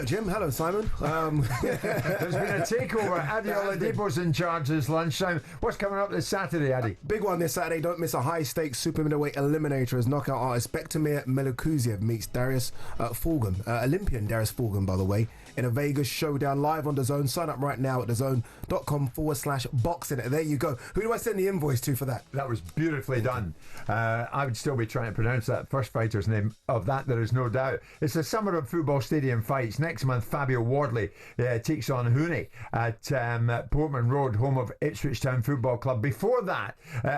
Jim. Hello, Simon. There's been a takeover. Ade Oladipo's in charge this lunchtime. What's coming up this Saturday, Ade? Big one this Saturday. Don't miss a high-stakes super middleweight eliminator as knockout artist Bektemir Melikuziev meets Darius Fulgham, Olympian Darius Fulgham, by the way, in a Vegas showdown live on DAZN. Sign up right now at DAZN.com/boxing. There you go. Who do I send the invoice to for that? That was beautifully done. I would still be trying to pronounce that first fighter's name. Of that, there is no doubt. It's the Summer of Football Stadium fights. Next month, Fabio Wardley takes on Hooney at Portman Road, home of Ipswich Town Football Club. Before that,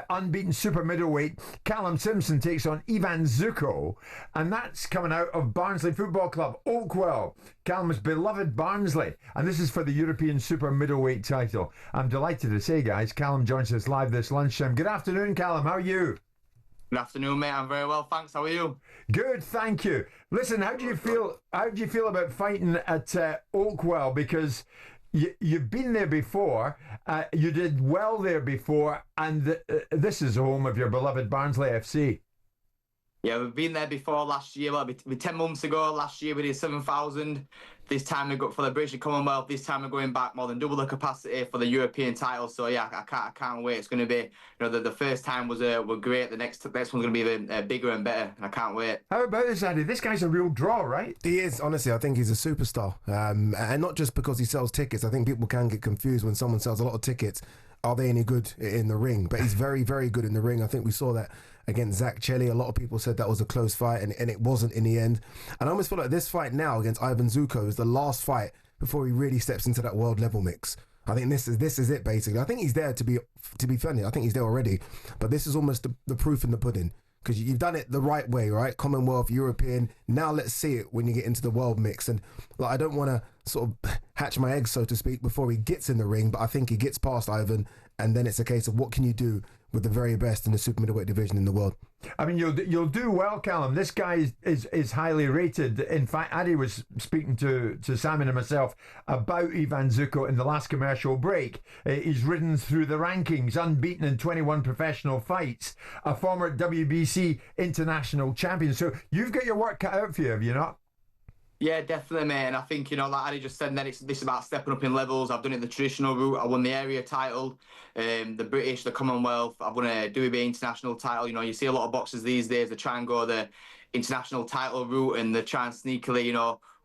unbeaten super middleweight Callum Simpson takes on Ivan Zucco, and that's coming out of Barnsley Football Club, Oakwell, Callum's beloved Barnsley, and this is for the European super middleweight title. I'm delighted to say, guys, Callum joins us live this lunchtime. Good afternoon, Callum. How are you? Good afternoon, mate. I'm very well, thanks. How are you? Good, thank you. Listen, how do you feel about fighting at Oakwell? Because you've been there before, you did well there before, and this is the home of your beloved Barnsley FC. Yeah, we've been there before last year. Well, 10 months ago, last year we did 7,000. This time we got for the British Commonwealth. This time we're going back more than double the capacity for the European title. So yeah, I can't wait. It's going to be, the first time was great. The next one's going to be even bigger and better. I can't wait. How about this, Andy? This guy's a real draw, right? He is. Honestly, I think he's a superstar, and not just because he sells tickets. I think people can get confused when someone sells a lot of tickets. Are they any good in the ring? But he's very, very good in the ring. I think we saw that against Zach Chelli. A lot of people said that was a close fight, and it wasn't in the end. And I almost feel like this fight now against Ivan Zucco is the last fight before he really steps into that world level mix. I think this is it, basically. I think he's there to be funny. I think he's there already. But this is almost the proof in the pudding. Because you've done it the right way, right? Commonwealth, European. Now let's see it when you get into the world mix. And I don't want to sort of hatch my eggs, so to speak, before he gets in the ring. But I think he gets past Ivan, and then it's a case of what can you do with the very best in the super middleweight division in the world. I mean, you'll do well, Callum. This guy is highly rated. In fact, Ade was speaking to Simon and myself about Ivan Zucco in the last commercial break. He's ridden through the rankings, unbeaten in 21 professional fights, a former WBC international champion. So you've got your work cut out for you, have you not? Yeah, definitely, mate. And I think, like Ade just said, then this is about stepping up in levels. I've done it the traditional route. I won the area title, the British, the Commonwealth. I've won a WBA international title. You see a lot of boxers these days, they try and go the international title route and they try and sneakily,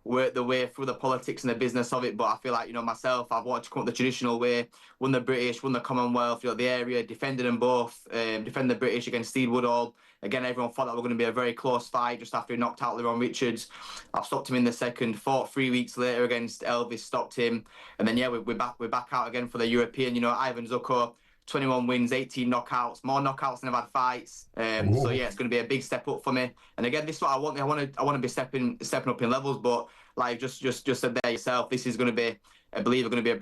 work the way through the politics and the business of it. But I feel like, myself, I've wanted to come up the traditional way, won the British, won the Commonwealth, the area, defended them both, defended the British against Steve Woodall. Again, everyone thought that were going to be a very close fight just after he knocked out Leron Richards. I've stopped him in the second, fought 3 weeks later against Elvis, stopped him. And then, yeah, we're back out again for the European. Ivan Zucco, 21 wins, 18 knockouts, more knockouts than I've had fights. So yeah, it's going to be a big step up for me. And again, this is what I want. I want to be stepping up in levels. But like just said there yourself, this is going to be, I believe, going to be a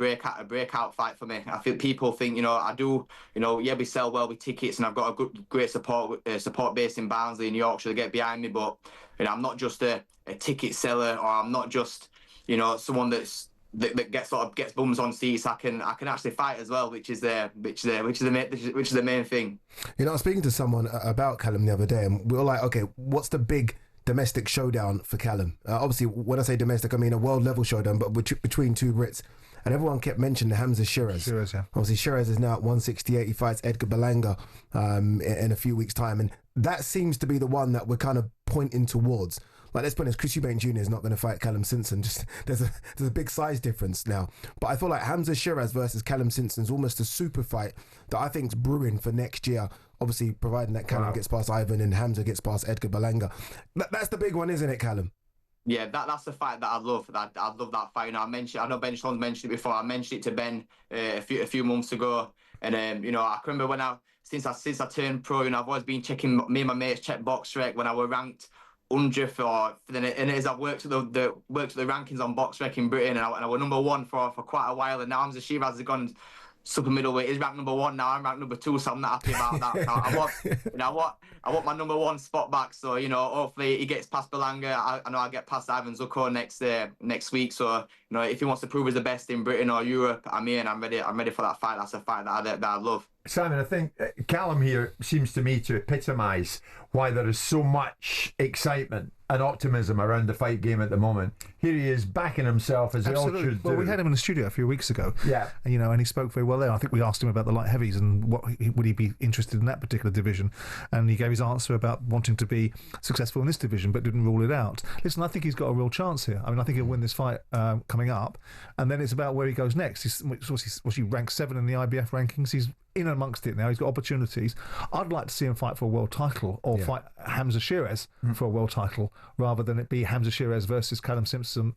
breakout fight for me. I feel people think, I do, yeah, we sell well with tickets, and I've got a great support base in Barnsley and Yorkshire to get behind me. But I'm not just a ticket seller, or I'm not just, someone that gets bums on seats. I can actually fight as well, which is the main thing. I was speaking to someone about Callum the other day, and we were like, okay, what's the big domestic showdown for Callum? Obviously, when I say domestic, I mean a world level showdown, but between two Brits. And everyone kept mentioning Hamzah Sheeraz. Yeah. Obviously, Sheeraz is now at 168. He fights Edgar Berlanga in a few weeks' time, and that seems to be the one that we're kind of pointing towards. Like, let's put this, Chris Eubank Jr. is not going to fight Callum Simpson. Just there's a big size difference now. But I feel like Hamzah Sheeraz versus Callum Simpson is almost a super fight that I think is brewing for next year. Obviously, providing that Callum gets past Ivan and Hamzah gets past Edgar Berlanga. That's the big one, isn't it, Callum? Yeah, that's the fight that I love. I love that fight. I know Ben Sean's mentioned it before. I mentioned it to Ben a few months ago, and I can remember since I turned pro, I've always been checking. Me and my mates check BoxRec when I were ranked 100th, and as I've worked at the rankings on BoxRec in Britain, and I was number one for quite a while, and now Hamzah Sheeraz has gone super middleweight. He's ranked number one now. I'm ranked number two, so I'm not happy about that. I want my number one spot back. So hopefully he gets past Berlanga. I know I'll get past Ivan Zucco next week. So if he wants to prove he's the best in Britain or Europe, I'm here and I'm ready. I'm ready for that fight. That's a fight that I love. Simon, I think Callum here seems to me to epitomise why there is so much excitement and optimism around the fight game at the moment. Here he is backing himself as he all should do. Well, we had him in the studio a few weeks ago. Yeah. And, and he spoke very well there. I think we asked him about the light heavies and would he be interested in that particular division. And he gave his answer about wanting to be successful in this division, but didn't rule it out. Listen, I think he's got a real chance here. I mean, I think he'll win this fight coming up. And then it's about where he goes next. He ranked 7 in the IBF rankings. He's in amongst it now. He's got opportunities. I'd like to see him fight for a world title or fight Hamzah Sheeraz for a world title rather than it be Hamzah Sheeraz versus Callum Simpson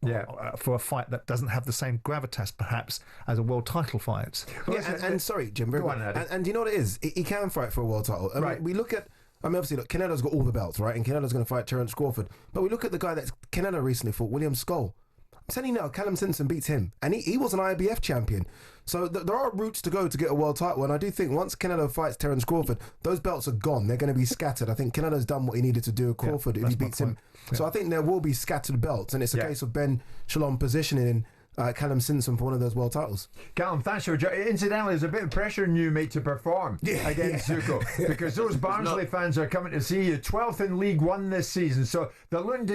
for a fight that doesn't have the same gravitas perhaps as a world title fight. And sorry, Jim, and you know what it is? He can fight for a world title. I mean, we look at, obviously, look, Canelo's got all the belts, right? And Canelo's going to fight Terence Crawford. But we look at the guy that Canelo recently fought, William Skoll. I'm telling you now, Callum Simpson beats him. And he was an IBF champion. So there are routes to go to get a world title. And I do think once Canelo fights Terence Crawford, those belts are gone. They're going to be scattered. I think Canelo's done what he needed to do with Crawford if he beats him. Yeah. So I think there will be scattered belts. And it's a case of Ben Shalom positioning Callum Simpson for one of those world titles. Callum, thanks for incidentally, there's a bit of pressure on you, mate, to perform against Zucco because those Barnsley fans are coming to see you. 12th in League One this season, so they're looking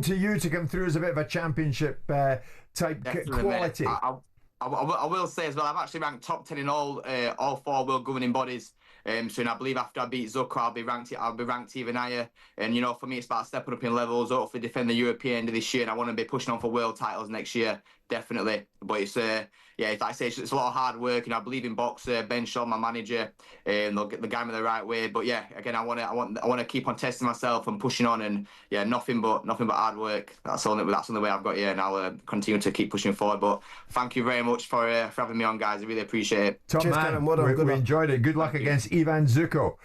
to you to come through as a bit of a championship type quality. I will say as well, I've actually ranked top 10 in all 4 world governing bodies. So I believe after I beat Zucco, I'll be ranked even higher. And for me, it's about stepping up in levels. Hopefully, defend the European end of this year, and I want to be pushing on for world titles next year, definitely. But it's like I say, it's a lot of hard work, and I believe in boxer Ben Shaw, my manager, and they'll get the guy me the right way. But again, I want to keep on testing myself and pushing on, and nothing but hard work. That's the only way I've got here, and I'll continue to keep pushing forward. But thank you very much for having me on, guys. I really appreciate it. Top Cheers, man, Callum. we enjoyed it. Good luck against Ivan Zucco.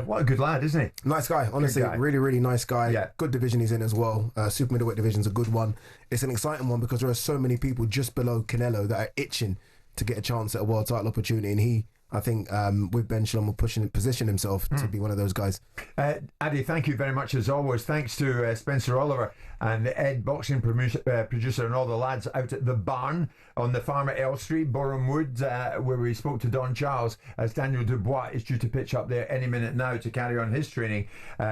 What a good lad, isn't he? Nice guy, honestly, really, really nice guy. Yeah. Good division he's in as well. Super middleweight division's a good one. It's an exciting one because there are so many people just below Canelo that are itching to get a chance at a world title opportunity, and he, I think, with Ben Shalom will position himself to be one of those guys. Ade, thank you very much as always. Thanks to Spencer Oliver and the Ed boxing producer and all the lads out at the barn on the farm at L Street, Boreham Wood, where we spoke to Don Charles as Daniel Dubois is due to pitch up there any minute now to carry on his training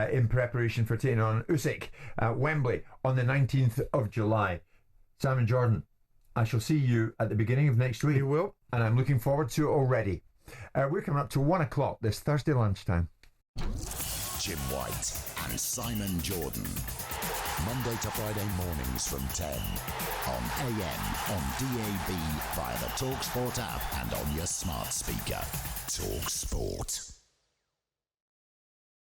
in preparation for taking on Usyk at Wembley on the 19th of July. Simon Jordan, I shall see you at the beginning of next week. You will. And I'm looking forward to it already. We're coming up to 1 o'clock this Thursday lunchtime. Jim White and Simon Jordan. Monday to Friday mornings from 10 on AM, on DAB, via the talkSPORT app and on your smart speaker. talkSPORT.